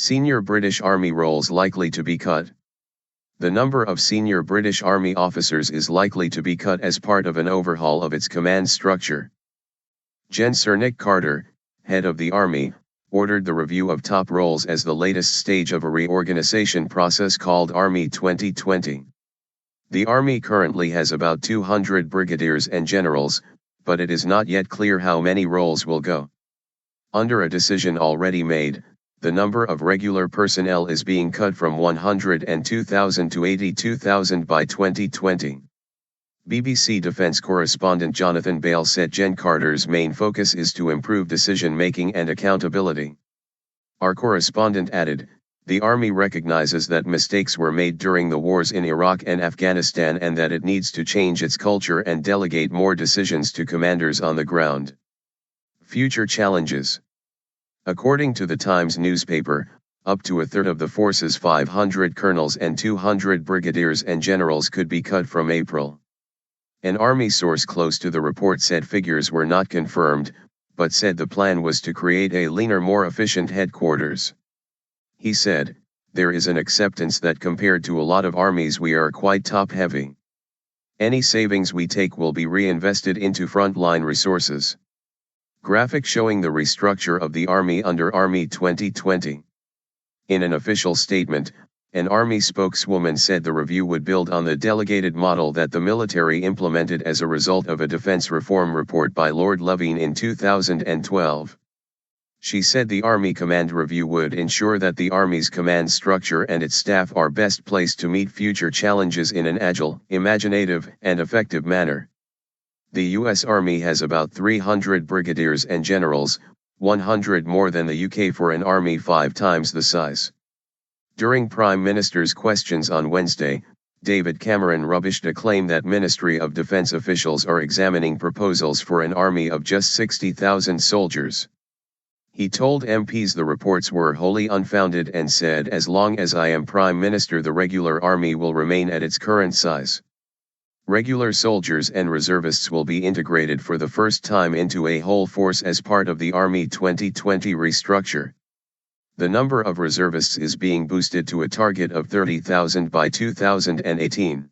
Senior British Army roles likely to be cut. The number of senior British Army officers is likely to be cut as part of an overhaul of its command structure. Gen. Sir Nick Carter, head of the Army, ordered the review of top roles as the latest stage of a reorganisation process called Army 2020. The Army currently has about 200 brigadiers and generals, but it is not yet clear how many roles will go. Under a decision already made, the number of regular personnel is being cut from 102,000 to 82,000 by 2020. BBC Defence correspondent Jonathan Bale said Gen. Carter's main focus is to improve decision-making and accountability. Our correspondent added, "The Army recognizes that mistakes were made during the wars in Iraq and Afghanistan and that it needs to change its culture and delegate more decisions to commanders on the ground." Future challenges. According to the Times newspaper, up to a third of the force's 500 colonels and 200 brigadiers and generals could be cut from April. An Army source close to the report said figures were not confirmed, but said the plan was to create a leaner, more efficient headquarters. He said, "There is an acceptance that compared to a lot of armies we are quite top-heavy. Any savings we take will be reinvested into frontline resources." Graphic showing the restructure of the Army under Army 2020. In an official statement, an Army spokeswoman said the review would build on the delegated model that the military implemented as a result of a defense reform report by Lord Levine in 2012. She said the Army Command Review would ensure that the Army's command structure and its staff are best placed to meet future challenges in an agile, imaginative, and effective manner. The U.S. Army has about 300 brigadiers and generals, 100 more than the UK for an army 5 times the size. During Prime Minister's questions on Wednesday, David Cameron rubbished a claim that Ministry of Defence officials are examining proposals for an army of just 60,000 soldiers. He told MPs the reports were wholly unfounded and said, "As long as I am Prime Minister, the regular army will remain at its current size. Regular soldiers and reservists will be integrated for the first time into a whole force as part of the Army 2020 restructure. The number of reservists is being boosted to a target of 30,000 by 2018.